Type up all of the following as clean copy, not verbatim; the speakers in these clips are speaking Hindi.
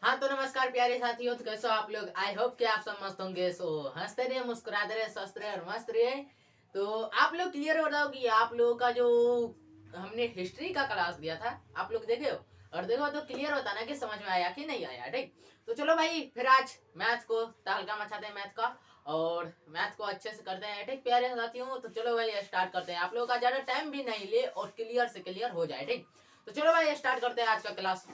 हाँ तो नमस्कार प्यारे साथियों, तो कैसे हो आप लोग। आई होप कि आप सब मस्त होंगे। सो हंसते रहिए, मुस्कुराते रहिए, स्वस्थ रहे और मस्त रहिए। तो आप लोग क्लियर बताओ कि आप लोगों का जो हमने हिस्ट्री का क्लास दिया था आप लोग देखे हो, और देखो तो क्लियर बताना कि समझ में आया कि नहीं आया। ठीक, तो चलो भाई फिर आज मैथ को तहलका मचाते हैं, मैथ का, और मैथ को अच्छे से करते हैं। ठीक प्यारे साथियों, तो चलो भाई स्टार्ट करते हैं। आप लोगों का ज्यादा टाइम भी नहीं ले और क्लियर से क्लियर हो जाए। ठीक, तो चलो भाई स्टार्ट करते हैं आज का क्लास।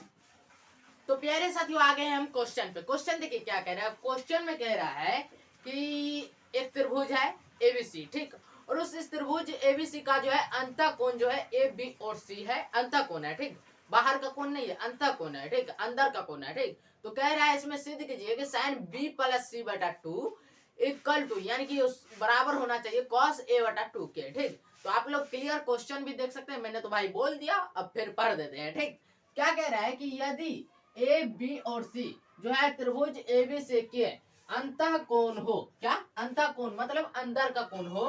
तो प्यारे साथियों आ गए हैं हम क्वेश्चन पे। क्वेश्चन देखिए क्या कह रहा है। क्वेश्चन में कह रहा है कि एक त्रिभुज है एबीसी, ठीक, और उस इस त्रिभुज एबीसी का जो है अंतःकोण जो है ए बी और सी है, अंतःकोण है। ठीक, बाहर का कोण नहीं है, अंतःकोण है। ठीक, अंदर का कोण है। ठीक, तो कह रहा है इसमें सिद्ध कीजिए कि साइन बी प्लस सी बटा टू इक्वल टू, यानी कि उस बराबर होना चाहिए कॉस ए बटा टू के। ठीक, तो आप लोग क्लियर क्वेश्चन भी देख सकते हैं, मैंने तो भाई बोल दिया, अब फिर पढ़ देते हैं। ठीक, क्या कह रहा है कि यदि ए बी और सी जो है त्रिभुज ए बी से के अंतः कोण हो, क्या अंतः कोण मतलब अंदर का कोण हो,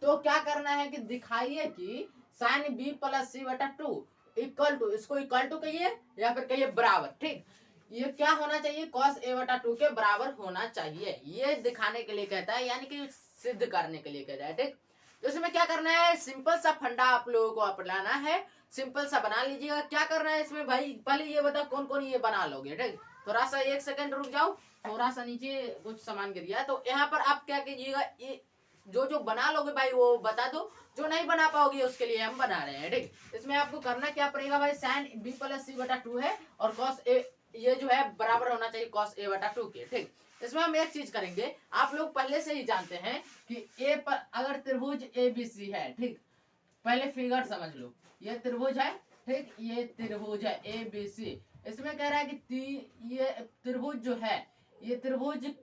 तो क्या करना है कि दिखाइए कि साइन बी प्लस सी बटा टू इक्वल टू, इसको इक्वल टू कहिए या फिर कहिए बराबर। ठीक, ये क्या होना चाहिए, कॉस ए बटा टू के बराबर होना चाहिए। ये दिखाने के लिए कहता है, यानी कि सिद्ध करने के लिए कहता है। ठीक, तो इसमें क्या करना है, सिंपल सा फंडा आप लोगों को अपनाना है, सिंपल सा बना लीजिएगा। क्या करना है इसमें भाई, पहले ये बताओ कौन कौन ये बना लोगे। ठीक, थोड़ा सा एक सेकंड रुक जाओ, थोड़ा सा नीचे कुछ सामान गिर गया, तो यहाँ पर आप क्या कीजिएगा, ये जो जो बना लोगे भाई वो बता दो, जो नहीं बना पाओगे उसके लिए हम बना रहे हैं। ठीक, इसमें आपको करना क्या पड़ेगा भाई, साइन बी प्लस सी बटा टू है और कॉस ए ये जो है बराबर होना चाहिए कॉस ए बटा टू के। ठीक, इसमें हम एक चीज करेंगे, आप लोग पहले से ही जानते हैं कि ए पर अगर त्रिभुज ए बी सी है, ठीक, पहले फिगर समझ लो, ये त्रिभुज है, ठीक, ये त्रिभुज है ए बी सी। इसमें कह रहा है कि ये त्रिभुज जो है, ये त्रिभुज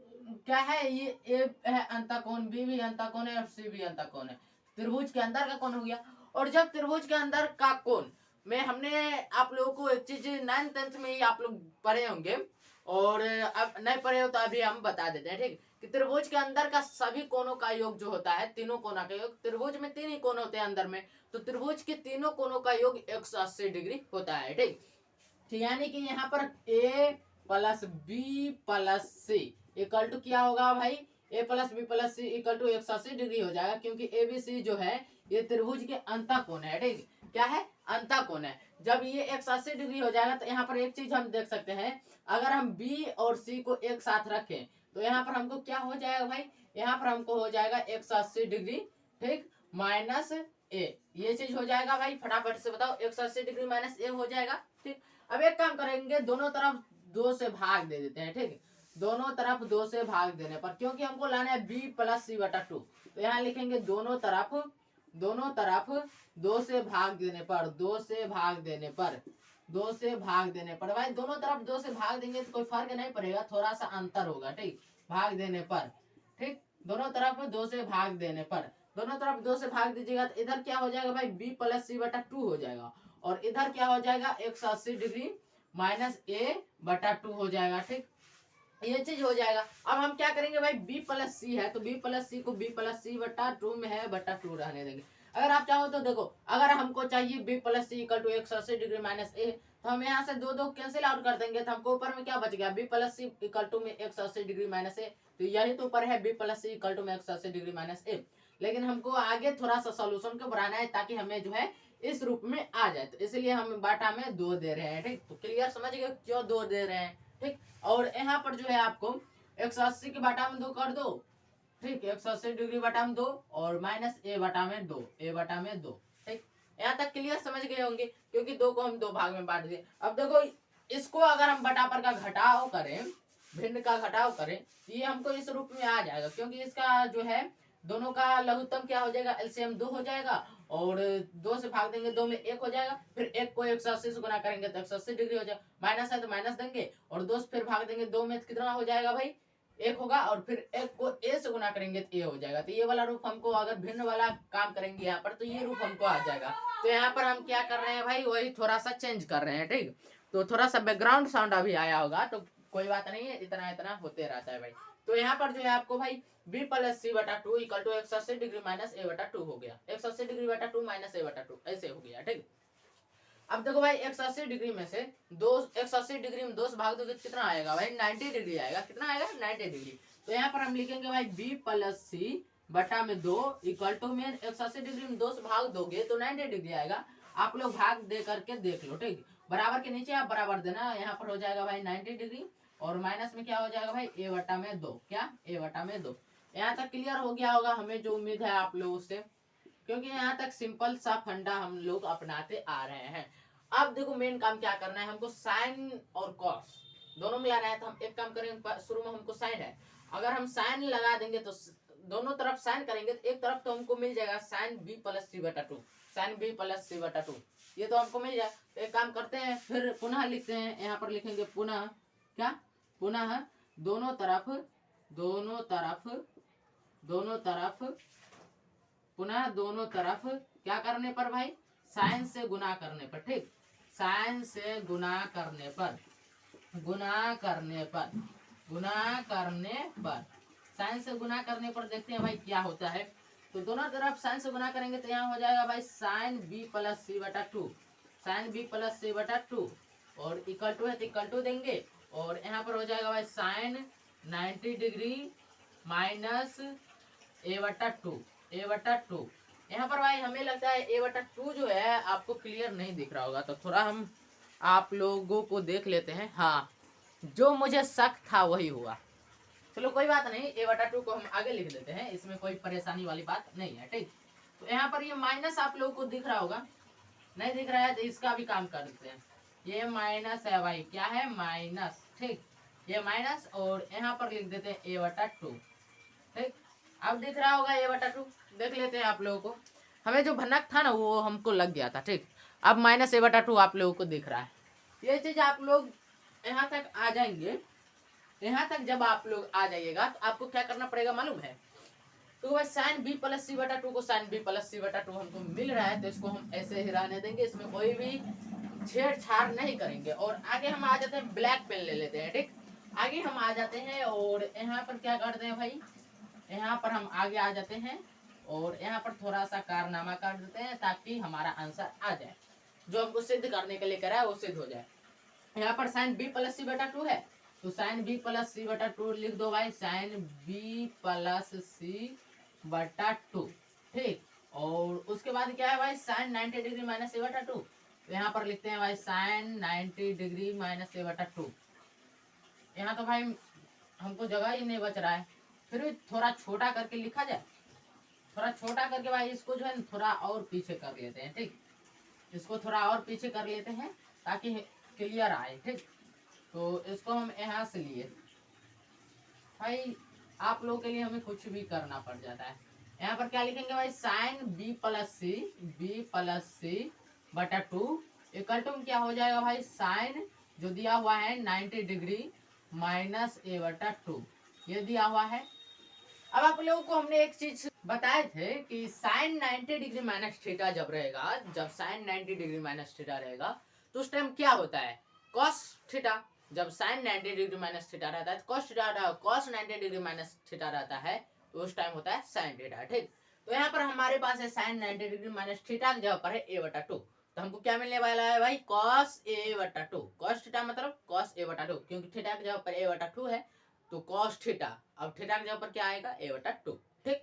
क्या है, ये ए है अंतःकोण, बी भी अंतःकोण है और सी भी अंतःकोण है। त्रिभुज के अंदर का कोण हो गया। और जब त्रिभुज के अंदर का कोण में हमने आप लोगों को एक चीज 9th-10th में ही आप लोग पढ़े होंगे, और अब नहीं पढ़े हो तो अभी हम बता देते हैं। ठीक, कि त्रिभुज के अंदर का सभी कोणों का योग जो होता है, तीनों कोणों का योग, त्रिभुज में तीन ही कोण होते हैं अंदर में, तो त्रिभुज के तीनों कोणों का योग 180 डिग्री होता है। ठीक, तो यानी कि यहाँ पर A plus B plus C equal to क्या होगा भाई, A plus B plus C equal to 180 degree हो जाएगा, क्योंकि ए बी सी जो है ये त्रिभुज के अंतःकोण है। ठीक, क्या है, अंतःकोण है। जब ये 180 डिग्री हो जाएगा तो यहाँ पर एक चीज हम देख सकते हैं, अगर हम बी और सी को एक साथ रखें तो यहाँ पर हमको क्या हो जाएगा भाई, यहाँ पर हमको हो जाएगा 180 डिग्री, ठीक, माइनस ए, ये चीज हो जाएगा भाई, फटाफट से बताओ, 180 डिग्री माइनस ए हो जाएगा। ठीक, अब एक काम करेंगे, दोनों तरफ दो से भाग दे देते हैं। ठीक, दोनों तरफ दो से भाग देने पर, क्योंकि हमको लाना है बी प्लस सी बटा टू, तो यहाँ लिखेंगे दोनों तरफ दो से भाग देने पर, दो से भाग देने पर, दो से भाग देने पर भाई, दोनों तरफ दो से भाग देंगे तो कोई फर्क नहीं पड़ेगा, थोड़ा सा अंतर होगा। ठीक, भाग देने पर, ठीक, दोनों तरफ दो से भाग देने पर, दोनों तरफ दो से भाग दीजिएगा तो इधर क्या हो जाएगा भाई, बी प्लस सी बटा टू हो जाएगा, और इधर क्या हो जाएगा 180 डिग्री माइनस ए बटा टू हो जाएगा। ठीक, ये चीज हो जाएगा। अब हम क्या करेंगे भाई, b प्लस सी है तो b प्लस सी को b प्लस सी बटा टू में है बटा टू रहने देंगे। अगर आप चाहो तो देखो, अगर हमको चाहिए b plus C equal to 180 degree minus A, तो हम यहाँ से दो दो कैंसिल आउट कर देंगे, तो हमको ऊपर में क्या बच गया, b plus C equal to में 180 डिग्री माइनस ए, तो यही तो ऊपर है b plus C equal to में 180 डिग्री माइनस ए। लेकिन हमको आगे थोड़ा सा सोल्यूशन को बढ़ाना है ताकि हमें जो है इस रूप में आ जाए, तो इसलिए हम बाटा में दो दे रहे हैं। ठीक, तो क्लियर समझ गए क्यों दो दे रहे हैं। ठीक, और यहाँ पर जो है आपको 180 के बटा में दो कर दो, ठीक, 180 डिग्री बटा में दो और माइनस ए बटा में दो, ए बटा में दो। ठीक, यहाँ तक क्लियर समझ गए होंगे, क्योंकि दो को हम दो भाग में बांट दिए। अब देखो, इसको अगर हम बटा पर का घटाव करें, भिन्न का घटाव करें, ये हमको इस रूप में आ जाएगा, क्योंकि इसका जो है दोनों का लघुत्तम क्या हो जाएगा, एलसीएम दो हो जाएगा, और दो से भाग देंगे दो में एक हो जाएगा, फिर एक को 180 से गुना करेंगे तो 180 डिग्री हो जाएगा, माइनस है तो माइनस देंगे, और दो से फिर भाग देंगे दो में कितना हो जाएगा भाई, एक होगा, और फिर एक को ए से गुना करेंगे तो ए हो जाएगा। तो ये वाला रूप हमको, अगर भिन्न वाला काम करेंगे यहाँ पर, तो ये रूप हमको आ जाएगा। तो यहाँ पर हम क्या कर रहे हैं भाई, वही थोड़ा सा चेंज कर रहे हैं। ठीक, तो थोड़ा सा बैकग्राउंड साउंड अभी आया होगा, तो कोई बात नहीं है, इतना इतना होते रहता है भाई। तो यहाँ पर जो है आपको भाई बी प्लस सी बटा two equal to 180 degree minus A बटा टू हो गया, 180 डिग्री बटा टू माइनस ए बटा टू ऐसे हो गया। ठीक, अब देखो भाई 180 डिग्री में से 180 डिग्री में 2 से भाग दोगे कितना आएगा भाई 90 डिग्री आएगा। कितना आएगा 90 डिग्री। तो यहाँ पर हम लिखेंगे भाई b प्लस सी बटा में 2 इक्वल टू में 180 डिग्री में 2 से भाग दोगे तो 90 डिग्री आएगा। आप लोग भाग दे करके देख लो ठीक। बराबर के नीचे आप बराबर देना। यहाँ पर हो जाएगा भाई 90 डिग्री और माइनस में क्या हो जाएगा भाई a बटा में 2। क्या a बटा में 2। यहाँ तक क्लियर हो गया होगा हमें जो उम्मीद है आप लोगों से, क्योंकि यहाँ तक सिंपल सा फंडा हम लोग अपनाते आ रहे हैं। अब देखो मेन काम क्या करना है, हमको साइन और कॉस दोनों मिलाना है। तो हम एक काम करेंगे, शुरू में हमको साइन है, अगर हम साइन लगा देंगे तो दोनों तरफ साइन करेंगे तो एक तरफ तो हमको मिल जाएगा साइन बी प्लस सी बटा 2, साइन बी प्लस सी बटा 2, ये तो हमको मिल जाए। तो एक काम करते हैं, फिर पुनः लिखते हैं, यहाँ पर लिखेंगे पुनः क्या, पुनः दोनों तरफ पुनः दोनों तरफ क्या करने पर भाई, साइन से गुना करने पर। ठीक, साइन से गुना करने पर साइन से गुना करने पर देखते हैं भाई क्या होता है। तो दोनों तरफ साइन से गुना करेंगे तो यहाँ हो जाएगा भाई साइन बी प्लस सी बटा 2, साइन बी प्लस सी बटा 2 और इक्वल टू है तो इक्वल टू देंगे और यहाँ पर हो जाएगा भाई साइन 90 डिग्री माइनस ए बटा 2। यहाँ पर भाई हमें लगता है ए बटा 2 जो है आपको क्लियर नहीं दिख रहा होगा, तो थोड़ा हम आप लोगों को देख लेते हैं। हाँ, जो मुझे शक था वही हुआ। चलो कोई बात नहीं, ए बटा 2 को हम आगे लिख देते हैं, इसमें कोई परेशानी वाली बात नहीं है। ठीक, तो यहाँ पर ये माइनस आप लोगों को दिख रहा होगा, नहीं दिख रहा है तो इसका भी काम कर देते हैं। ये माइनस है भाई, क्या है माइनस। ठीक, ये माइनस और यहाँ पर लिख देते हैं ए बटा 2। ठीक, अब दिख रहा होगा ए बटा 2, देख लेते हैं आप लोगों को। हमें जो भनक था ना वो हमको लग गया था। ठीक, अब माइनस ए बटा 2 आप लोगों को दिख रहा है। ये चीज आप लोग यहाँ तक आ जाएंगे, यहाँ तक जब आप लोग आ जाइएगा तो आपको क्या करना पड़ेगा मालूम है। तो भाई साइन बी प्लस सी बटा 2 को साइन बी प्लस सी बटा 2 हमको मिल रहा है तो इसको हम ऐसे ही रहने देंगे, इसमें कोई भी छेड़छाड़ नहीं करेंगे। और आगे हम आ जाते हैं, ब्लैक पेन ले लेते हैं। ठीक, आगे हम आ जाते हैं और यहाँ पर क्या करते हैं भाई, यहाँ पर हम आगे आ जाते हैं और यहाँ पर थोड़ा सा कारनामा कर देते हैं ताकि हमारा आंसर आ जाए, जो हमको सिद्ध करने के लिए करा है वो सिद्ध हो जाए। यहाँ पर साइन बी प्लस सी बटा 2 है तो साइन बी प्लस सी बटा 2 लिख दो भाई, साइन बी प्लस सी बटा 2। ठीक, और उसके बाद क्या है भाई साइन 90 डिग्री माइनस ए बटा 2, तो यहाँ पर लिखते हैं भाई साइन 90 डिग्री माइनस ए बटा 2। यहाँ तो भाई हमको जगह ही नहीं बच रहा है, फिर भी थोड़ा छोटा करके लिखा जाए, थोड़ा छोटा करके भाई इसको जो है थोड़ा और पीछे कर लेते हैं। ठीक, इसको थोड़ा और पीछे कर लेते हैं ताकि क्लियर आए। ठीक, तो इसको हम यहाँ से लिए भाई, आप लोगों के लिए हमें कुछ भी करना पड़ जाता है। यहाँ पर क्या लिखेंगे भाई साइन बी प्लस सी बटा 2 इक्वल टू क्या हो जाएगा भाई, साइन जो दिया हुआ है 90 डिग्री माइनस ए बटा 2, ये दिया हुआ है। अब आप लोगों को हमने एक चीज बताए थे कि साइन 90 डिग्री माइनस थीटा जब रहेगा, जब साइन 90 डिग्री माइनस थीटा रहेगा तो उस टाइम क्या होता है कॉस थीटा। जब साइन 90 डिग्री माइनस थीटा रहता है cos theta, cos 90 degree minus theta रहता है तो उस टाइम होता है साइन थीटा। ठीक, तो यहाँ पर हमारे पास है साइन 90 डिग्री माइनस थीटा की जगह पर है ए बटा 2, तो हमको क्या मिलने वाला है भाई कॉस ए बटा 2। कॉस थीटा मतलब कॉस ए बटा 2, क्योंकि थीटा की जगह पर ए बटा 2 है तो कॉस थीटा, अब थीटा की जगह पर क्या आएगा ए बटा 2। ठीक,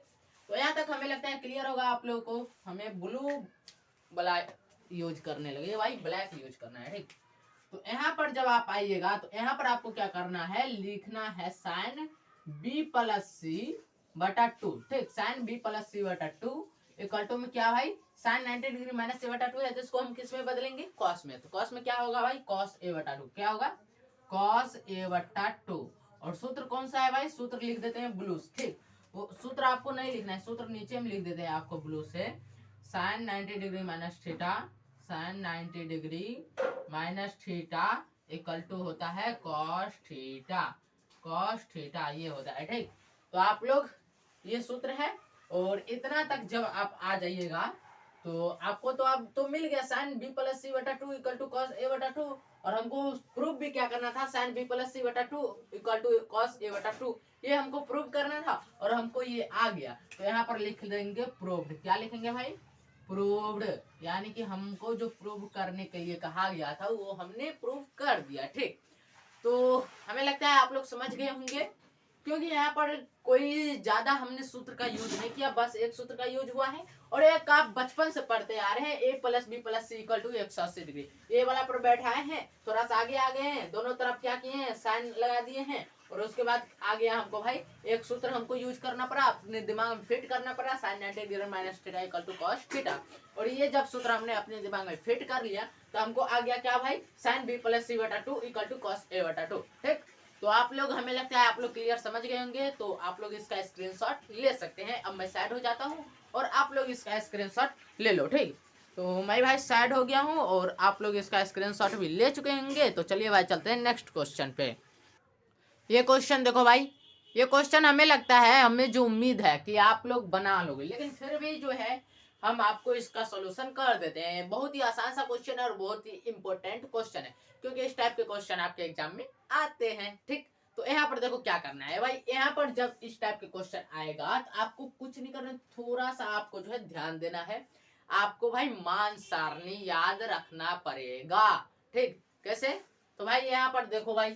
तो यहाँ तक हमें लगता है क्लियर होगा आप लोगों को। हमें ब्लू ब्लैक यूज करने लगे भाई, ब्लैक यूज करना है। ठीक, तो यहाँ पर जब आप आइएगा तो यहाँ पर आपको क्या करना है, लिखना है साइन बी प्लस सी बटा 2। ठीक, साइन बी प्लस सी बटा 2 इक्वल टू में क्या भाई साइन 90 डिग्री माइनस ए बटा 2 है तो इसको हम किस में बदलेंगे कॉस में। तो कॉस में क्या होगा भाई कॉस ए बटा 2, क्या होगा कॉस ए बटा 2। और सूत्र कौन सा है भाई, सूत्र लिख देते हैं ब्लू। ठीक, वो सूत्र आपको नहीं लिखना है, सूत्र नीचे में लिख देते हैं आपको ब्लू से। Sine 90 degree minus theta, sine 90 degree minus theta equal to होता है कॉस थीटा, कॉस थीटा ये होता है। ठीक, तो आप लोग ये सूत्र है और इतना तक जब आप आ जाइएगा तो आपको तो अब तो मिल गया साइन बी प्लस सी बटा 2 इक्वल टू कॉस ए बटा 2। और हमको प्रूफ भी क्या करना था, साइन बी प्लस सी बटा 2 इक्वल टू कॉस ए बटा 2, ये हमको प्रूफ करना था और हमको ये आ गया। तो यहाँ पर लिख देंगे प्रूफ। क्या लिखेंगे भाई प्रूव्ड, यानी कि हमको जो प्रूव करने के लिए कहा गया था वो हमने प्रूव कर दिया। ठीक, तो हमें लगता है आप लोग समझ गए होंगे, क्योंकि यहाँ पर कोई ज्यादा हमने सूत्र का यूज नहीं किया, बस एक सूत्र का यूज हुआ है और एक आप बचपन से पढ़ते आ रहे हैं, a plus B plus C equal to 180 degree. A वाला पर बैठाए हैं, थोड़ा सा आगे आ गए हैं, दोनों तरफ क्या किए हैं, साइन लगा दिए हैं, और उसके बाद आ गया हमको भाई एक सूत्र हमको यूज करना पड़ा, अपने दिमाग में फिट करना पड़ा, sine 90 degree minus theta equal to cos theta. और ये जब सूत्र हमने अपने दिमाग में फिट कर लिया तो हमको आ गया क्या भाई, साइन बी प्लस सी बटा 2 इक्वल टू कॉस ए बटा 2। ठीक, तो आप लोग, हमें लगता है आप लोग क्लियर समझ गए होंगे, तो आप लोग इसका स्क्रीनशॉट ले सकते हैं। अब मैं साइड हो जाता हूँ और आप लोग इसका स्क्रीनशॉट ले लो। ठीक, तो मैं भाई साइड हो गया हूँ और आप लोग इसका स्क्रीनशॉट भी ले चुके होंगे। तो चलिए भाई चलते हैं नेक्स्ट क्वेश्चन पे। ये क्वेश्चन देखो भाई, ये क्वेश्चन हमें लगता है, हमें जो उम्मीद है कि आप लोग बना लोगे, लेकिन फिर भी जो है हम आपको इसका सॉल्यूशन कर देते हैं। बहुत ही आसान सा क्वेश्चन है और बहुत ही इंपॉर्टेंट क्वेश्चन है, क्योंकि इस टाइप के क्वेश्चन आपके एग्जाम में आते हैं। ठीक, तो यहाँ पर देखो क्या करना है भाई, यहाँ पर जब इस टाइप के क्वेश्चन आएगा तो आपको कुछ नहीं करना, थोड़ा सा आपको जो है ध्यान देना है। आपको भाई मान सारणी याद रखना पड़ेगा। ठीक, कैसे, तो भाई यहाँ पर देखो भाई,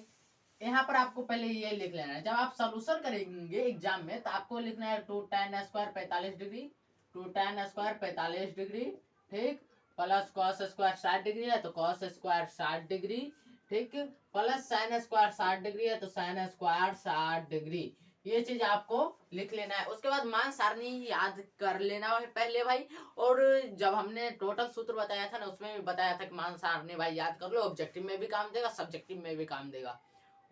यहाँ पर आपको पहले ये लिख लेना है, जब आप सोल्यूशन करेंगे एग्जाम में तो आपको लिखना है 2 tan square 45 degree, 2 tan square 45 degree, ठीक, प्लस कॉस स्क्वायर 60 डिग्री है तो कॉस स्क्वायर 60 डिग्री, ठीक, प्लस साइन स्क्वायर 60 डिग्री है तो साइन स्क्वायर 60 डिग्री। ये चीज आपको लिख लेना है। उसके बाद मान सारणी याद कर लेना है पहले भाई। और जब हमने टोटल सूत्र बताया था ना, उसमें भी बताया था कि मान सारणी भाई याद कर लो, ऑब्जेक्टिव में भी काम देगा, सब्जेक्टिव में भी काम देगा।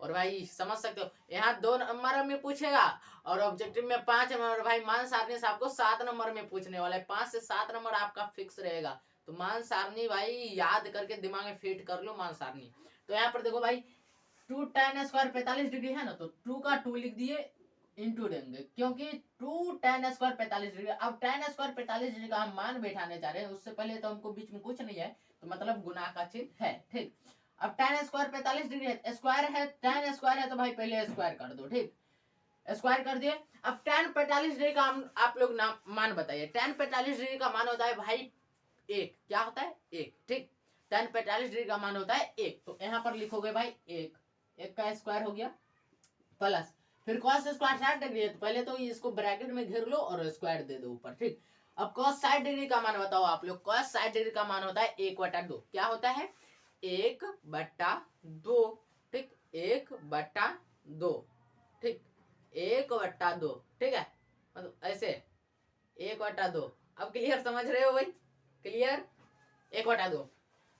और भाई समझ सकते हो, यहाँ 2 नंबर में पूछेगा और ऑब्जेक्टिव में 5 नंबर। भाई मान सारणी से आपको 7 नंबर में पूछने वाला है, 5 से 7 नंबर आपका फिक्स रहेगा। तो मान सारणी भाई याद करके दिमाग में फिट कर लो मान सारणी। तो यहाँ पर देखो भाई 2 tan स्क्वायर 45 डिग्री है ना, तो 2 का 2 लिख दिए, इंटू देंगे, क्योंकि 2 tan स्क्वायर 45 डिग्री। अब tan स्क्वायर 45 डिग्री का हम मान बैठाने जा रहे हैं, उससे पहले तो हमको बीच में कुछ नहीं है, तो मतलब गुना का चिन्ह है। ठीक, अब tan स्क्वायर 45 डिग्री है, स्क्वायर है, tan स्क्वायर है तो भाई पहले स्क्वायर कर दो। ठीक, स्क्वायर कर दिए। अब tan 45 डिग्री का आप लोग नाम मान बताइए। tan 45 डिग्री का मान होता है भाई एक, क्या होता है एक। ठीक, tan 45 डिग्री का मान होता है एक, तो यहाँ पर लिखोगे भाई एक, एक का स्क्वायर हो गया, प्लस फिर cos स्क्वायर 60 डिग्री है तो पहले तो इसको ब्रैकेट में घेर लो और स्क्वायर दे दो ऊपर। ठीक, अब cos 60 डिग्री का मान बताओ आप लोग। cos 60 डिग्री का मान होता है 1/2, क्या होता है 1/2। ठीक, 1/2। ठीक, 1/2। ठीक है, मतलब ऐसे 1/2। अब क्लियर समझ रहे हो भाई, क्लियर, 1/2।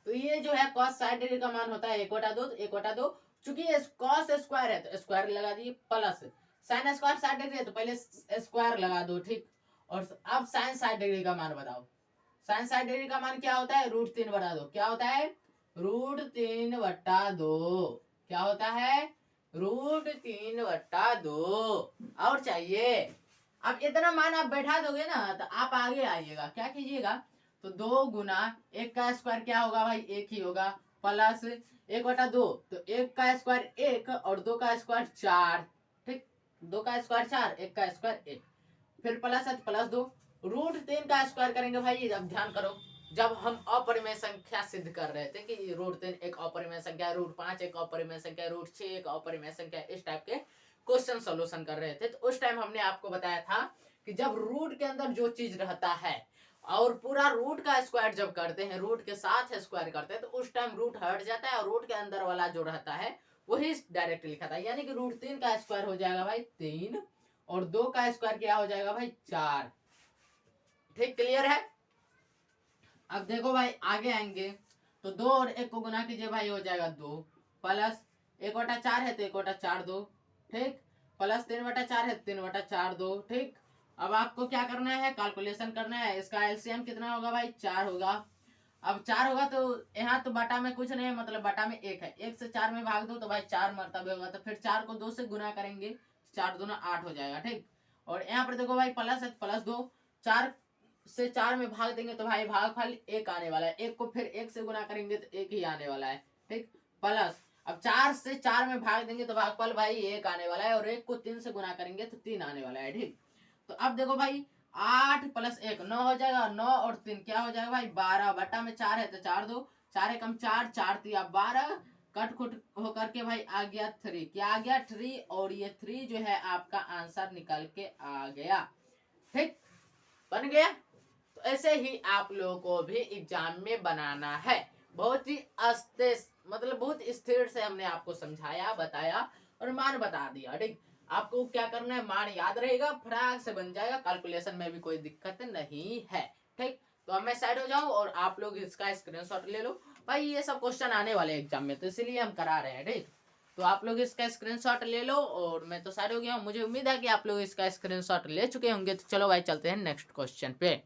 तो ये जो है cos 60 डिग्री का मान होता है 1/2, 1/2। चूंकि cos स्क्वायर है तो स्क्वायर लगा दिए, प्लस साइन स्क्वायर 60 डिग्री है तो पहले स्क्वायर लगा दो। ठीक, और अब साइन 60 डिग्री का मान बताओ। साइन 60 डिग्री का मान क्या होता है, √3/2। क्या होता है, √3/2। क्या होता है, √3/2। और चाहिए, अब इतना मान आप बैठा दोगे ना तो आप आगे आइएगा, क्या कीजिएगा, तो 2 गुना 1 का स्क्वायर क्या होगा भाई, 1 ही होगा, प्लस 1/2, तो 1 का स्क्वायर 1 और 2 का स्क्वायर 4। ठीक, 2 का स्क्वायर 4, 1 का स्क्वायर 1, फिर प्लस है प्लस 2, √3 का स्क्वायर करेंगे भाई। अब ध्यान करो, जब हम अपरिमेय संख्या सिद्ध कर रहे थे कि √3 एक अपरिमेय संख्या, √5 एक अपरिमेय संख्या, √6 एक अपरिमेय संख्या, इस टाइप के क्वेश्चन सोल्यूशन कर रहे थे, तो उस टाइम हमने आपको बताया था कि जब रूट के अंदर जो चीज रहता है और पूरा रूट का स्क्वायर जब करते हैं, रूट के साथ स्क्वायर करते हैं, तो उस टाइम रूट हट जाता है और रूट के अंदर वाला जो रहता है वही डायरेक्ट लिखा था। यानी कि √3 का स्क्वायर हो जाएगा भाई 3 और 2 का स्क्वायर क्या हो जाएगा भाई 4। ठीक, क्लियर है। अब देखो भाई आगे आएंगे तो 2 और 1 को गुना कीजिए भाई, हो जाएगा 2, प्लस 1/4 है तो 1/4 2। ठीक, प्लस 3/4 है 3/4 2। ठीक, अब आपको क्या करना है, कैलकुलेशन करना है। इसका एलसीएम कितना होगा भाई, 4 होगा। अब 4 होगा तो यहाँ तो बटा में कुछ नहीं है, मतलब बटा में 1 है, 1 से 4 में भाग दो तो भाई 4 मरतबे होगा, तो फिर 4 को 2 से गुना करेंगे, 4 दूना 8 हो जाएगा। ठीक, और यहाँ पर देखो भाई प्लस है, प्लस 2, 4 से 4 में भाग देंगे तो भाई भागफल 1 आने वाला है, 1 को फिर 1 से गुना करेंगे तो 1 ही आने वाला है। ठीक, प्लस अब 4 से 4 में भाग देंगे तो भागफल भाई 1 आने वाला है, और 1 को 3 से गुना करेंगे तो 3 आने वाला है। ठीक, तो अब देखो भाई 8 प्लस 1 9 हो जाएगा, 9 और 3 क्या हो जाएगा भाई 12, बटा में 4 है तो 4 2 4 एकम 4 4 3 12, कट खुट होकर के भाई आ गया 3, क्या आ गया 3, और ये 3 जो है आपका आंसर निकल के आ गया। ठीक, बन गया। तो ऐसे ही आप लोगों को भी एग्जाम में बनाना है। बहुत ही अस्ते मतलब बहुत स्थिर से हमने आपको समझाया, बताया और मान बता दिया। ठीक, आपको क्या करना है, मान याद रहेगा, फटाक से बन जाएगा, कैलकुलेशन में भी कोई दिक्कत नहीं है। ठीक, तो अब मैं साइड हो जाऊं और आप लोग इसका स्क्रीनशॉट ले लो। भाई ये सब क्वेश्चन आने वाले एग्जाम में, तो इसीलिए हम करा रहे हैं। ठीक, तो आप लोग इसका स्क्रीनशॉट ले लो और मैं तो साइड हो गया हूँ। मुझे उम्मीद है कि आप लोग इसका स्क्रीनशॉट ले चुके होंगे। तो चलो भाई चलते हैं नेक्स्ट क्वेश्चन पे।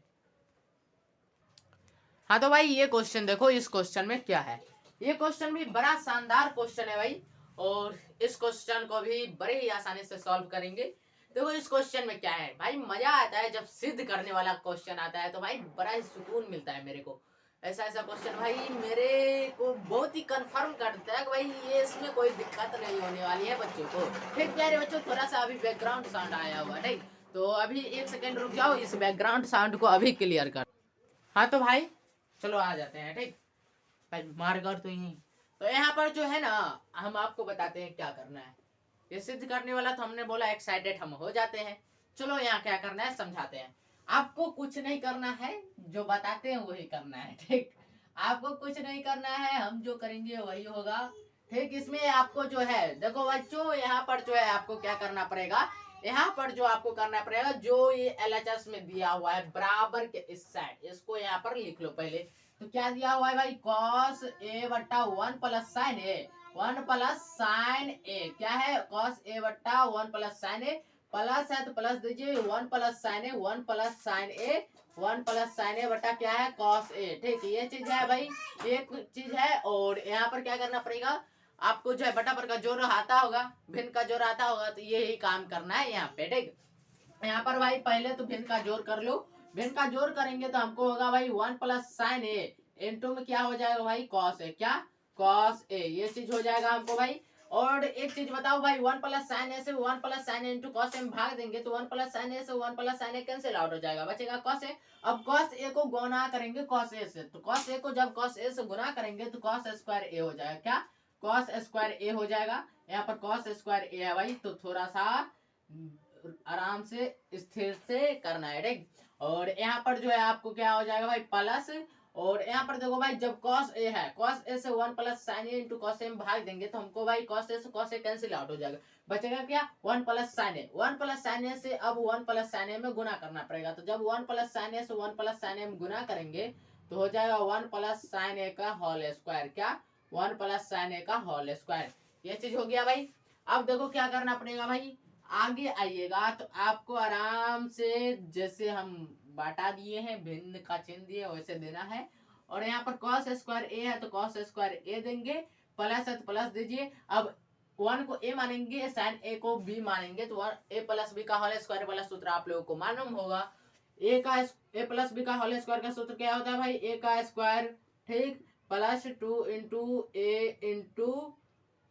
हाँ तो भाई ये क्वेश्चन देखो, इस क्वेश्चन में क्या है। ये क्वेश्चन भी बड़ा शानदार क्वेश्चन है भाई, और इस क्वेश्चन को भी बड़े ही आसानी से सॉल्व करेंगे। देखो इस क्वेश्चन में क्या है भाई, मजा आता है जब सिद्ध करने वाला क्वेश्चन आता है, तो भाई बड़ा ही सुकून मिलता है मेरे को। ऐसा ऐसा क्वेश्चन भाई मेरे को बहुत ही कंफर्म करता है कि भाई ये इसमें कोई दिक्कत नहीं होने वाली है बच्चों को। ठीक प्यारे बच्चों, थोड़ा सा अभी बैकग्राउंड साउंड आया हुआ है, तो अभी 1 सेकेंड रुक जाओ, इस बैकग्राउंड साउंड को अभी क्लियर कर। हाँ तो भाई चलो आ जाते हैं। ठीक भाई, मार्कर तो यही, तो यहाँ पर जो है ना, हम आपको बताते हैं क्या करना है। ये सिद्ध करने वाला तो हमने बोला एक्साइटेड हम हो जाते हैं। चलो यहाँ क्या करना है समझाते हैं। आपको कुछ नहीं करना है, जो बताते हैं वही करना है। ठीक, आपको कुछ नहीं करना है, हम जो करेंगे वही होगा। ठीक, इसमें आपको जो है देखो बच्चों, यहाँ पर जो है आपको क्या करना पड़ेगा, यहाँ पर जो आपको करना पड़ेगा, जो ये LHS में दिया हुआ है बराबर के इस साइड, इसको यहाँ पर लिख लो पहले। तो क्या दिया हुआ है भाई, cos a बट्टा 1 प्लस साइन ए, 1 प्लस साइन ए, क्या है cos a बट्टा 1 प्लस साइन ए, प्लस है तो प्लस दीजिए, 1 प्लस साइन ए, 1 प्लस साइन ए, 1 प्लस साइन ए बटा क्या है cos a। ठीक, ये चीज है भाई, ये चीज है। और यहाँ पर क्या करना पड़ेगा आपको, जो है बटा पर का जोड़ आता होगा, भिन्न का जोड़ आता होगा, तो यही काम करना है यहाँ पे। ठीक, यहाँ पर भाई पहले तो भिन्न का जोड़ कर लो। भिन्न का जोड़ करेंगे तो हमको होगा भाई 1 प्लस साइन ए इंटू में क्या हो जाएगा भाई cos ए, क्या cos ए, ये चीज हो जाएगा हमको भाई। और एक चीज बताओ भाई, 1 प्लस साइन ए से 1 plus sign A into cos A में भाग देंगे तो 1 प्लस साइन ए से 1 प्लस साइन ए कैंसिल आउट हो जाएगा, बचेगा cos ए। अब cos ए को गुना करेंगे cos ए से, तो cos ए को जब cos ए से गुना करेंगे तो cos स्क्वायर ए हो जाएगा, क्या cos स्क्वायर ए हो जाएगा। यहाँ पर cos स्क्वायर ए है भाई, तो थोड़ा सा आराम से स्थिर से करना है। ठीक, और यहाँ पर जो है आपको क्या हो जाएगा भाई प्लस, और यहाँ पर देखो भाई जब cos a है, cos a से 1 plus sign A into cos a में भाग देंगे तो हमको भाई cos a से cos a कैंसिल आउट हो जाएगा, बचेगा क्या 1 प्लस साइन ए। 1 प्लस साइन ए से अब 1 प्लस साइन ए में गुना करना पड़ेगा, तो जब 1 प्लस साइन ए से 1 प्लस साइन ए में गुना करेंगे तो हो जाएगा 1 प्लस साइन ए का होल स्क्वायर, क्या 1 प्लस साइन ए का होल स्क्वायर। ये चीज हो गया भाई। अब देखो क्या करना पड़ेगा भाई, आगे आइएगा तो आपको आराम से जैसे हम बांटा दिए हैं, भिन्न का चिन्ह दिए वैसे देना है। और यहाँ पर cos स्क्वायर ए है तो cos स्क्वायर ए देंगे, प्लस है तो प्लस दीजिए। अब 1 को a मानेंगे, साइन ए को b मानेंगे, तो a प्लस बी का होल स्क्वायर वाला सूत्र आप लोगों को मालूम होगा। a प्लस बी का होल स्क्वायर का सूत्र क्या होता है भाई, a का स्क्वायर, ठीक, प्लस 2 इंटू ए इंटू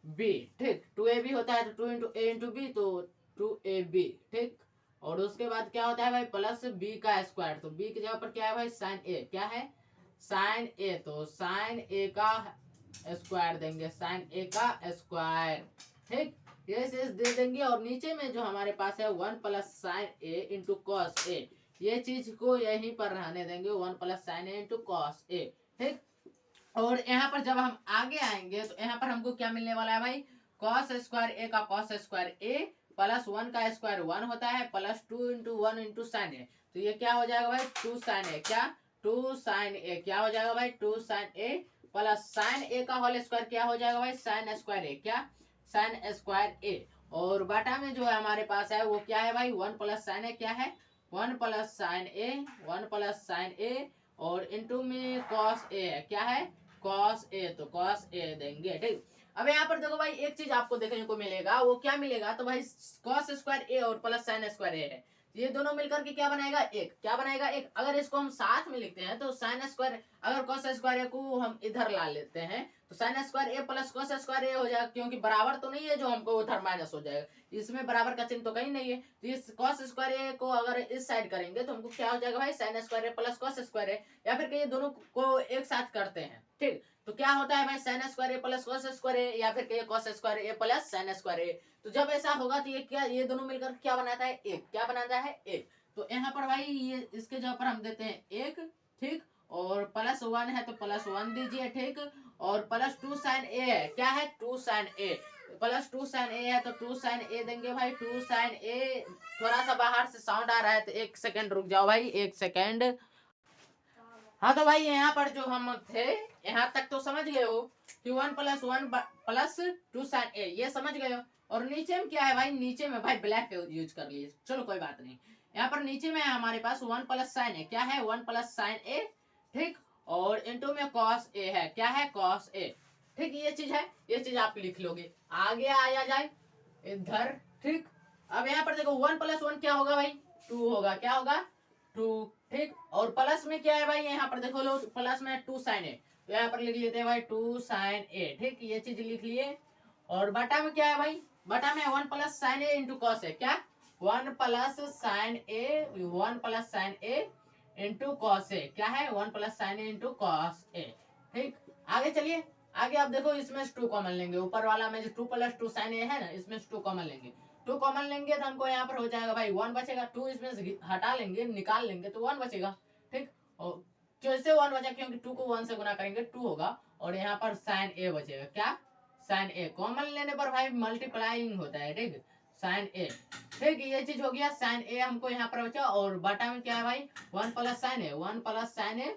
बी। ठीक, 2ab होता है तो 2 इंटू ए इंटू बी, तो 2ab। ठीक, और उसके बाद क्या होता है भाई प्लस बी का स्क्वायर, तो बी की जगह पर क्या है भाई साइन ए, क्या है साइन ए, तो साइन ए का स्क्वायर देंगे, साइन ए का स्क्वायर। ठीक, ये चीज दे देंगे। और नीचे में जो हमारे पास है 1 plus sign A into cos A, ये चीज को यहीं पर रहने देंगे, 1 plus sign A into cos A. ठीक, और यहाँ पर जब हम आगे आएंगे तो यहाँ पर हमको क्या मिलने वाला है भाई, cos स्क्वायर ए का cos स्क्वायर ए प्लस 1 का स्क्वायर 1 होता है, प्लस 2 इंटू 1 इंटू साइन ए, तो ये क्या हो जाएगा भाई 2 साइन ए, क्या 2 साइन ए, क्या हो जाएगा भाई 2 साइन ए, प्लस साइन ए का होल स्क्वायर क्या हो जाएगा भाई साइन स्क्वायर ए, क्या साइन स्क्वायर ए। और बाटा में जो है हमारे पास है वो क्या है भाई 1 प्लस साइन ए, क्या है 1 प्लस साइन ए, 1 प्लस साइन ए, और इंटू में कॉस ए है, क्या है कॉस ए, तो कॉस ए देंगे। ठीक, अब यहाँ पर देखो भाई एक चीज आपको देखने को मिलेगा, वो क्या मिलेगा, तो भाई कॉस स्क्वायर ए और प्लस साइन स्क्वायर ए है, ये दोनों मिलकर के क्या बनाएगा एक, क्या बनाएगा एक। अगर इसको हम साथ में लिखते हैं तो साइन स्क्वायर, अगर कॉस स्क्वायर ए को हम इधर ला लेते हैं तो साइन स्क्वायर ए प्लस कॉस स्क्वायर ए हो जाएगा, क्योंकि बराबर तो नहीं है जो हमको उधर माइनस हो जाएगा, इसमें बराबर का चिन्ह तो कहीं नहीं है। तो इस कॉस स्क्वायर ए को अगर इस साइड करेंगे तो हमको क्या हो जाएगा भाई, साइन स्क्वायर ए प्लस कॉस स्क्वायर ए, या फिर ये दोनों को एक साथ करते हैं, ठीक। तो क्या होता है भाई, साइन स्क्वायर ए प्लस कॉस स्क्वायर ए, या फिर कहिए कॉस स्क्वायर ए प्लस साइन स्क्वायर ए। तो जब ऐसा होगा तो ये क्या, ये दोनों मिलकर क्या बनाता है, एक। क्या बनाता है, एक। तो यहाँ पर भाई ये इसके जगह पर हम देते हैं एक, ठीक। और प्लस 1 है तो प्लस 1 दीजिए, ठीक। और प्लस 2 साइन ए है, क्या है, 2 साइन ए, प्लस 2 साइन ए है तो 2 साइन ए देंगे भाई, 2 साइन ए। थोड़ा सा बाहर से साउंड आ रहा है तो 1 सेकेंड रुक जाओ भाई, 1 सेकेंड। हाँ तो भाई यहाँ पर जो हम थे, यहाँ तक तो समझ गए हो कि 1 प्लस 1 प्लस 2 साइन ए, ये समझ गए हो। और नीचे में क्या है भाई, नीचे में भाई ब्लैक यूज कर लिए, चलो कोई बात नहीं। यहाँ पर नीचे में हमारे पास 1 प्लस साइन ए, क्या है, 1 प्लस साइन ए, ठीक। और इंटू में कॉस ए है, क्या है, कॉस ए, ठीक। ये चीज है, ये चीज आप लिख लोगे, आगे आया जाए इधर, ठीक। अब यहाँ पर देखो 1 प्लस 1 क्या होगा भाई, 2 होगा, क्या होगा, 2, ठीक। और प्लस में क्या है भाई, यहाँ पर देखो लो, प्लस में 2 साइन ए, तो यहाँ पर लिख लेते हैं भाई 2 साइन ए, ठीक। ये चीज लिख लिए। और बटा में क्या है भाई, बटा में 1 plus sign A into cos A, क्या, 1 plus sign A, 1 plus sign A into cos A, क्या है, 1 plus sign A into cos A, ठीक। आगे चलिए, आगे आप देखो इसमें 2 कॉमन लेंगे, ऊपर वाला में जो 2 प्लस 2 साइन ए है ना, इसमें 2 कॉमन लेंगे। 2 कॉमन लेंगे तो हमको यहाँ पर हो जाएगा भाई 1 बचेगा, 2 इसमें से हटा लेंगे, निकाल लेंगे तो 1 बचेगा, ठीक। और कैसे 1 बचा, क्योंकि 2 को 1 से गुना करेंगे 2 होगा, और यहाँ पर साइन ए बचेगा, क्या, साइन ए। कॉमन लेने पर भाई मल्टीप्लाइंग होता है, ठीक, साइन ए, ठीक। ये चीज हो गया, साइन ए हमको यहाँ पर बचा। और बटा में क्या है भाई, 1 plus sign A, 1 plus sign A,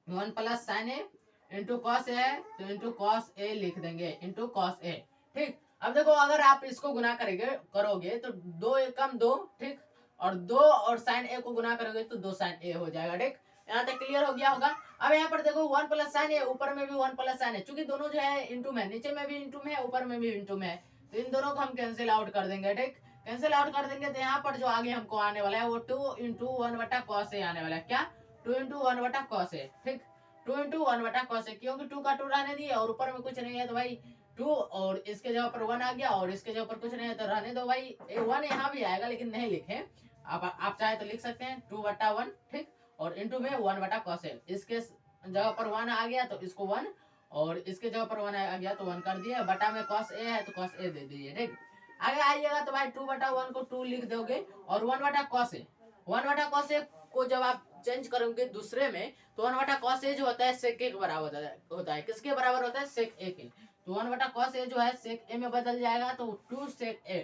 1 plus sign A into cos A, तो इंटू कॉस ए लिख देंगे, इंटू कॉस ए, ठीक। अब देखो अगर आप इसको गुना करोगे तो 2 एकम 2, ठीक। और 2 और साइन ए को गुना करोगे तो 2 साइन ए हो जाएगा, ठीक। यहाँ तक क्लियर हो गया होगा। अब यहाँ पर देखो 1 प्लस साइन ए, ऊपर में भी 1 प्लस साइन है, चूंकि दोनों जो है इंटू में, नीचे में भी इंटू में है, ऊपर में भी इंटू में है, तो इन दोनों को हम कैंसिल आउट कर देंगे, ठीक। कैंसिल आउट कर देंगे तो यहाँ पर जो आगे हमको आने वाला है वो 2 इंटू 1 बटा कॉस ए आने वाला है, क्या, 2 इंटू 1 बटा कॉस ए, ठीक। 2 इंटू 1 बटा कॉस ए, क्योंकि 2 का 2 रहने दिए और ऊपर में कुछ नहीं है तो भाई 2, और इसके जगह पर 1 आ गया, और इसके जगह पर कुछ नहीं है तो रहने दो भाई, 1 यहाँ भी आएगा लेकिन नहीं लिखे, आप चाहे तो लिख सकते हैं 2 बटा 1, ठीक। और इंटू में 1 बटा कॉस ए, इसके जगह पर 1 आ गया तो इसको 1, और इसके जगह पर 1 आ गया तो 1 कर दिया, बटा में कॉस ए है तो कॉस ए दे दीजिए, ठीक। आगे आइएगा तो भाई 2 बटा 1 को 2 लिख दोगे, और 1 बटा कॉस ए, 1 बटा कॉस ए को जब आप चेंज करोगे दूसरे में तो 1 बटा कॉस ए जो होता है सेक ए के बराबर होता है, किसके बराबर होता है, सेक ए के। तो 1 बटा कॉस ए जो है सेक ए में बदल जाएगा, तो 2 सेक ए।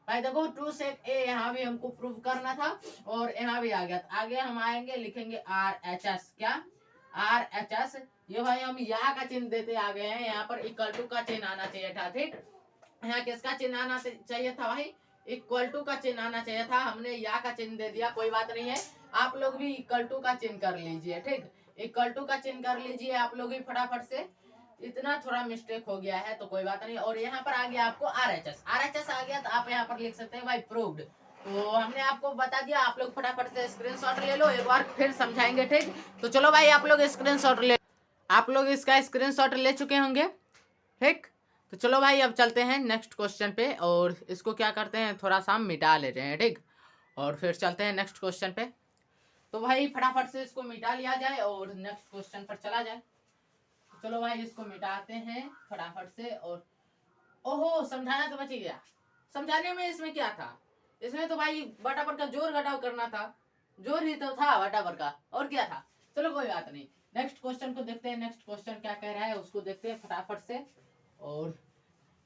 भाई देखो 2 सेक ए यहाँ भी हमको प्रूव करना था, और यहाँ भी आ गया। आगे हम आएंगे, लिखेंगे आर एच एस, क्या, आर एच एस। ये भाई हम यहाँ का चिन्ह देते आ गए हैं, यहाँ पर इक्वल टू का चिन्ह आना चाहिए था, ठीक। यहाँ किसका चिन्ह आना चाहिए था भाई, इक्वल टू का चिन्ह आना चाहिए था, हमने या का चिन्ह दे दिया, कोई बात नहीं है। आप लोग भी इक्वल टू का चिन्ह कर लीजिए, ठीक। इक्वल टू का चिन्ह कर लीजिए आप लोग भी फटाफट से, इतना थोड़ा मिस्टेक हो गया है तो कोई बात नहीं। और यहाँ पर आ गया आपको R H S, R H S आ गया तो आप यहाँ पर लिख सकते हैं भाई प्रूव्ड। तो हमने आपको बता दिया, आप लोग फटाफट से स्क्रीनशॉट ले लो, एक बार फिर समझाएंगे, ठीक। तो चलो भाई आप लोग स्क्रीनशॉट ले, आप लोग इसका स्क्रीनशॉट ले चुके होंगे, ठीक। तो चलो भाई अब चलते हैं नेक्स्ट क्वेश्चन पे, और इसको क्या करते हैं, थोड़ा सा हम मिटा लेते हैं, ठीक। और फिर चलते हैं नेक्स्ट क्वेश्चन पे। तो भाई फटाफट से इसको मिटा लिया जाए और नेक्स्ट क्वेश्चन पर चला जाए। तो चलो भाई इसको मिटाते हैं फटाफट से। और ओहो, समझाना तो बच ही गया। समझाने में इसमें क्या था, इसमें तो भाई बराबर का जोर घटाव करना था, जोर ही तो था बराबर का, और क्या था। चलो कोई बात नहीं, नेक्स्ट क्वेश्चन को देखते हैं, नेक्स्ट क्वेश्चन क्या कह रहा है उसको देखते हैं फटाफट से। और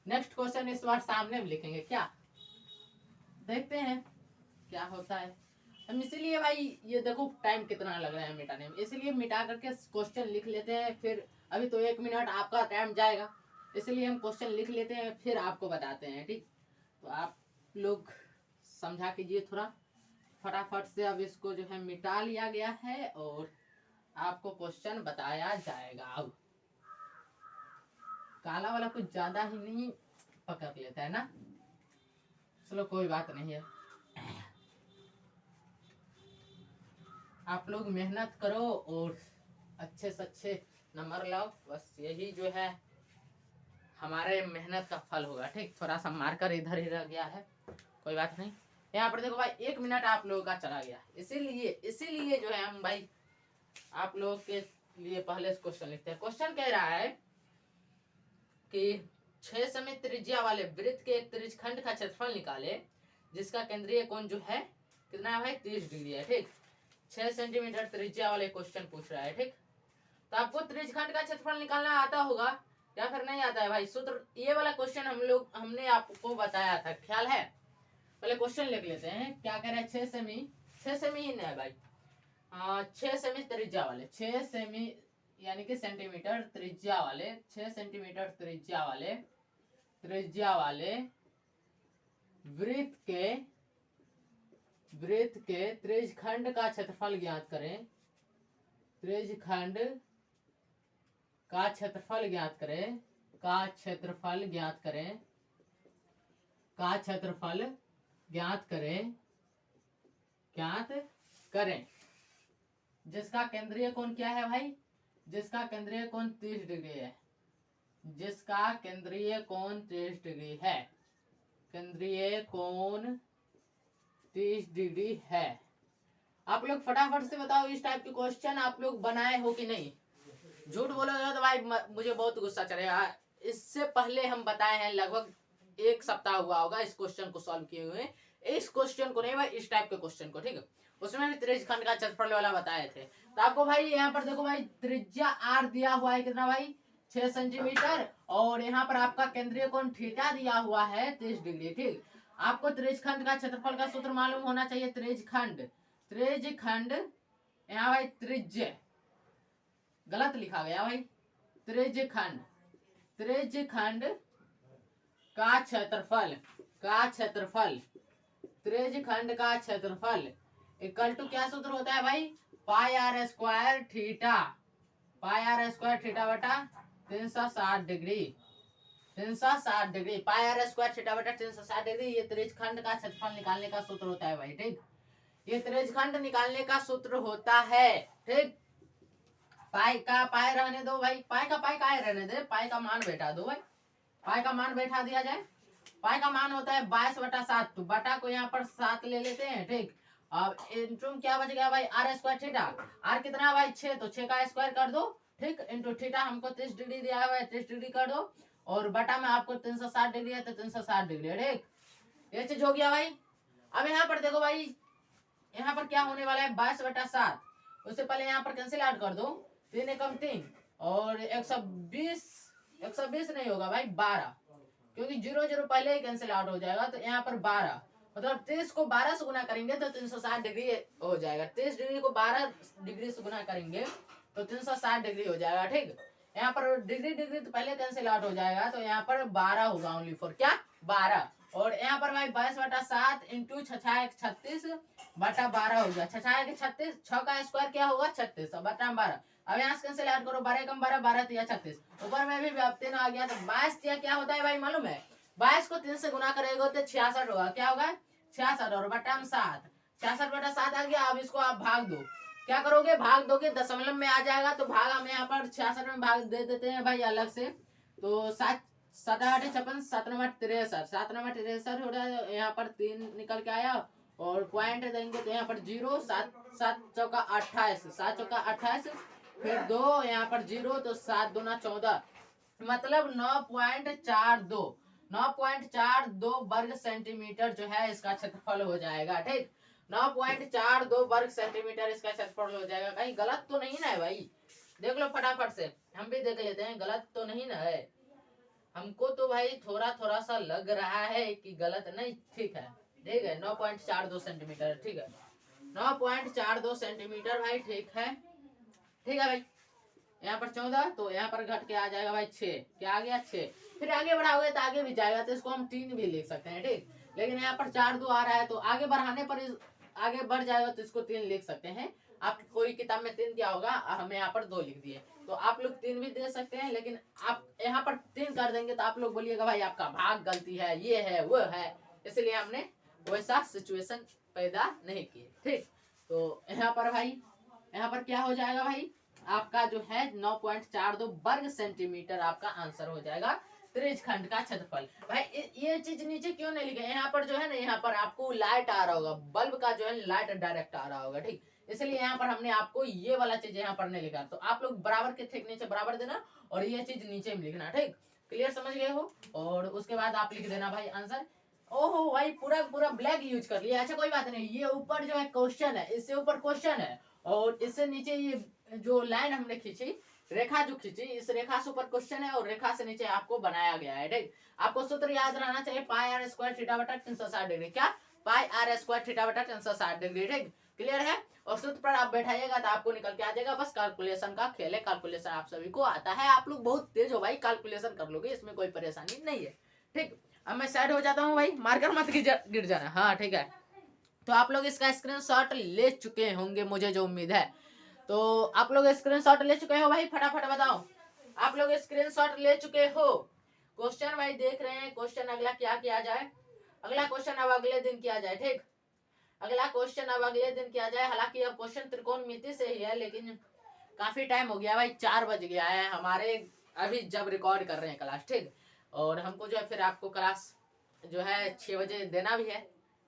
नेक्स्ट क्वेश्चन इस बार सामने में लिखेंगे, क्या, देखते हैं क्या होता है। हम इसीलिए भाई ये देखो टाइम कितना लग रहा है मिटाने में, इसलिए मिटा करके क्वेश्चन लिख लेते हैं, फिर अभी तो 1 मिनट आपका टाइम जाएगा, इसलिए हम क्वेश्चन लिख लेते हैं फिर आपको बताते हैं, ठीक। तो आप लोग समझा कीजिए थोड़ा फटाफट से। अब इसको जो है मिटा लिया गया है और आपको क्वेश्चन बताया जाएगा। अब काला वाला कुछ ज्यादा ही नहीं पकड़ लेता है ना, चलो कोई बात नहीं है। आप लोग मेहनत करो और अच्छे से अच्छे नंबर लाओ, बस यही जो है हमारे मेहनत का फल होगा। ठीक, थोड़ा सा मार्कर इधर ही रह गया है, कोई बात नहीं। यहाँ पर देखो भाई 1 मिनट आप लोगों का चला गया, इसीलिए जो है हम भाई आप लोगों के लिए पहले क्वेश्चन लिखते हैं। क्वेश्चन कह रहा है कि 6 सेमी त्रिज्या वाले वृत्त के एक त्रिज्यखंड का क्षेत्रफल निकाले जिसका केंद्रीय कोण जो है कितना है भाई 30 डिग्री है। ठीक, 6 सेंटीमीटर त्रिज्या वाले क्वेश्चन पूछ रहा है। ठीक, तो आपको त्रिज्यखंड का क्षेत्रफल निकालना आता होगा या फिर नहीं आता है भाई? सूत्र ये वाला क्वेश्चन हमने आपको बताया था, ख्याल है? पहले क्वेश्चन लिख लेते हैं। क्या कह रहे हैं? 6 सेमी ही नहीं है भाई, 6 सेमी त्रिज्या वाले, 6 सेमी यानी कि सेंटीमीटर त्रिज्या वाले, 6 सेंटीमीटर त्रिज्या वाले वृत्त के त्रिज्यखंड का क्षेत्रफल ज्ञात करें। त्रिज्यखंड का क्षेत्रफल ज्ञात करें, का क्षेत्रफल ज्ञात करें, का क्षेत्रफल ज्ञात करें, ज्ञात करें जिसका केंद्रीय कोण क्या है भाई? जिसका केंद्रीय कोण 30 डिग्री है, जिसका केंद्रीय कोण 30 डिग्री है, केंद्रीय कोण 30 डिग्री है। आप लोग फटाफट से बताओ इस टाइप के क्वेश्चन आप लोग बनाए हो कि नहीं? झूठ बोलोगे तो भाई मुझे बहुत गुस्सा चढ़ेगा। इससे पहले हम बताए हैं, लगभग 1 सप्ताह हुआ होगा इस क्वेश्चन को सॉल्व किए हुए। इस क्वेश्चन को नहीं भाई, इस टाइप के क्वेश्चन को, ठीक है? उसमें भी त्रिज्यखंड का क्षेत्रफल वाला बताए थे। तो आपको भाई यहाँ पर देखो भाई त्रिज्या आर दिया हुआ है कितना भाई? 6 सेंटीमीटर, और यहाँ पर आपका केंद्रीय कोण थीटा दिया हुआ है 30 डिग्री। ठीक, आपको त्रिज्यखंड का क्षेत्रफल का सूत्र मालूम होना चाहिए। त्रिज्यखंड यहाँ भाई त्रिज्य गलत लिखा गया भाई, त्रिज्यखंड का क्षेत्रफल, त्रिज्यखंड का क्षेत्रफल इक्वल टू क्या सूत्र होता है भाई? पाई आर स्क्वायर थीटा, बटा 360 degree, 360 degree, pi r square theta बटा 360 डिग्री। ये त्रिज्यखंड का क्षेत्रफल निकालने का सूत्र होता है भाई। ठीक, ये त्रिज्यखंड निकालने का सूत्र होता है। ठीक, पाई का पाई रहने दो भाई, पाई का रहने दे, पाई का मान बैठा दो भाई, पाई का मान बैठा दिया जाए। पाई का मान होता है 22/7, तो बटा को यहाँ पर 7 ले लेते हैं। ठीक, अब इंटू क्या बच गया भाई? आर स्क्वायर थीटा, आर कितना भाई? 6, तो 6 का स्क्वायर कर दो। ठीक, इंटू थीटा हमको 30 डिग्री दिया हुआ है, 30 डिग्री कर दो, और बटा में आपको 360 डिग्री है तो 360 डिग्री। ठीक, ये चीज हो गया भाई। अब यहाँ पर देखो भाई, यहाँ पर क्या होने वाला है? 22/7, उससे पहले यहाँ पर कैंसिल आउट कर दो, 3 एकम 3, और 120 नहीं होगा भाई, 12, क्योंकि 0 पहले ही कैंसिल आउट हो जाएगा। तो यहाँ पर 12, मतलब 30 को 12 से गुना करेंगे तो 360 डिग्री हो जाएगा। 30 डिग्री को 12 डिग्री से गुना करेंगे तो 360 डिग्री हो जाएगा। ठीक, यहाँ पर डिग्री तो पहले कैंसिल आउट हो जाएगा, तो यहाँ पर 12 होगा, ओनली फॉर क्या? 12। और यहाँ पर भाई 22/7 इंटू 36 बटा 12 हो गया। 36, 6 का स्क्वायर क्या होगा? 36 बटा 12। अब यहाँ से कैंसिल आउट करो, 12 कम 12, 12 तिया 36, ऊपर में भी 3 आ गया, तो 22 तिया क्या होता है भाई मालूम है? 22 को 3 से गुना करेगा तो 66 होगा। क्या होगा? 66, और बटा में 7, 66/7 आ गया। अब इसको आप भाग दो, क्या करोगे? भाग दोगे, दशमलव में आ जाएगा, तो भाग हम यहाँ पर 66 में भाग दे देते हैं भाई अलग से। तो 7 7 8 56, 7 9 63, 7 9 63 हो रहा है। यहाँ पर 3 निकल के आया, और पॉइंट देंगे तो यहाँ पर 0, 7 7 चौका 28, 7 चौका 28, फिर 2 यहाँ पर 0, तो 7 दूना 14, मतलब 9.42 वर्ग सेंटीमीटर जो है इसका क्षेत्रफल हो जाएगा। ठीक, 9.42 वर्ग सेंटीमीटर इसका क्षेत्रफल हो जाएगा। कहीं गलत तो नहीं ना है भाई? देख लो फटाफट से, हम भी देख लेते हैं, गलत तो नहीं ना है? हमको तो भाई थोड़ा सा लग रहा है कि गलत नहीं। ठीक है, 9.42 सेंटीमीटर। ठीक है, 9.42 सेंटीमीटर भाई। ठीक है भाई। यहाँ पर 14, तो यहाँ पर घट के आ जाएगा भाई 6, क्या आ गया? 6। फिर आगे बढ़ाओगे तो आगे भी जाएगा, तो इसको हम 3 भी लिख सकते हैं। ठीक, लेकिन यहाँ पर 4 2 आ रहा है, तो आगे बढ़ाने पर आगे बढ़ जाएगा, तो इसको 3 लिख सकते हैं। आप कोई किताब में 3 दिया होगा, हमें यहाँ पर 2 लिख दिए, तो आप लोग 3 भी दे सकते हैं। लेकिन आप यहाँ पर 3 कर देंगे तो आप लोग बोलिएगा भाई आपका भाग गलती है, ये है वो है, इसलिए हमने वैसा सिचुएशन पैदा नहीं किए। ठीक, तो यहाँ पर भाई, यहाँ पर क्या हो जाएगा भाई? आपका जो है 9.42 वर्ग सेंटीमीटर आपका आंसर हो जाएगा त्रिज खंड का क्षेत्रफल। भाई ये चीज नीचे क्यों नहीं लिखे, यहाँ पर जो है ना, यहाँ पर आपको लाइट आ रहा होगा, बल्ब का जो है लाइट डायरेक्ट आ रहा होगा, ठीक, इसलिए यहाँ पर हमने आपको ये वाला चीज यहाँ पर नहीं लिखा। तो आप लोग बराबर के ठीक नीचे बराबर देना और ये चीज नीचे में लिखना, ठीक, क्लियर, समझ गए हो। और उसके बाद आप लिख देना भाई आंसर। ओहो भाई पूरा पूरा ब्लैक यूज कर लिया, अच्छा कोई बात नहीं। ये ऊपर जो है क्वेश्चन है, इससे ऊपर क्वेश्चन है और इससे नीचे ये जो लाइन हमने खींची, रेखा जो खींची, इस रेखा से ऊपर क्वेश्चन है और रेखा से नीचे आपको बनाया गया है, ठीक। आपको सूत्र याद रहना चाहिए, पाई आर स्क्वायर थीटा बटा 360 डिग्री, क्या, पाई आर स्क्वायर थीटा बटा 360 डिग्री, ठीक, क्लियर है। और सूत्र पर आप बैठाइएगा तो आपको निकल के आ जाएगा। बस कैलकुलेशन का खेल है, कैलकुलेशन आप सभी को आता है, आप लोग बहुत तेज हो भाई, कैलकुलेशन कर लोगे, इसमें कोई परेशानी नहीं है, ठीक। अब मैं साइड हो जाता हूँ भाई, मार्कर मत गिर जाना, हाँ ठीक है। तो आप लोग इसका स्क्रीनशॉट ले चुके होंगे, मुझे जो उम्मीद है। तो आप लोग स्क्रीनशॉट ले चुके हो भाई, फटाफट बताओ, आप लोग स्क्रीनशॉट ले चुके हो। क्वेश्चन भाई देख रहे हैं, क्वेश्चन अगला क्या किया जाए, अगला क्वेश्चन अब अगले दिन किया जाए, ठीक, अगला क्वेश्चन अब अगले दिन किया जाए। हालांकि अब क्वेश्चन त्रिकोणमिति से ही है, लेकिन काफी टाइम हो गया भाई, 4 बज गया है हमारे अभी जब रिकॉर्ड कर रहे हैं क्लास, ठीक। और हमको जो है फिर आपको क्लास जो है 6 बजे देना भी है,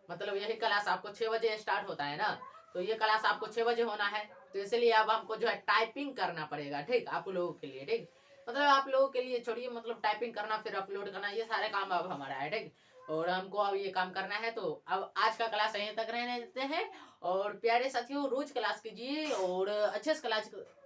मतलब यही क्लास आपको 6 बजे स्टार्ट होता है ना, तो ये क्लास आपको 6 बजे होना है, तो इसलिए अब हमको जो है टाइपिंग करना पड़ेगा, ठीक, आप लोगों के लिए, ठीक, मतलब आप लोगों के लिए छोड़िए, मतलब टाइपिंग करना फिर अपलोड करना, ये सारे काम अब हमारा है, ठीक। और हमको अब ये काम करना है, तो अब आज का क्लास यहीं तक रहने देते हैं। और प्यारे साथियों, रोज क्लास कीजिए और अच्छे से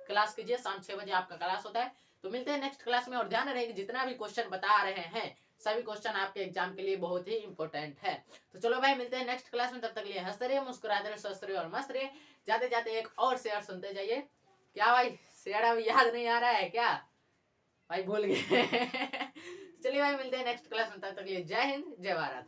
क्लास कीजिए, शाम 6 बजे आपका क्लास होता है। तो मिलते हैं नेक्स्ट क्लास में, और ध्यान रहे कि जितना भी क्वेश्चन बता रहे हैं सभी क्वेश्चन आपके एग्जाम के लिए बहुत ही इंपॉर्टेंट है। तो चलो भाई मिलते हैं नेक्स्ट क्लास में, तब तक लिए हंसते रहिए, मुस्कुराते रहिए, स्वस्थ रहिए और मस्त रहिए। जाते जाते एक और शेयर सुनते जाइए। क्या भाई, शेयर अभी याद नहीं आ रहा है क्या भाई, भूल गए चलिए भाई मिलते हैं नेक्स्ट क्लास में, तब तक लिए जय हिंद जय भारत।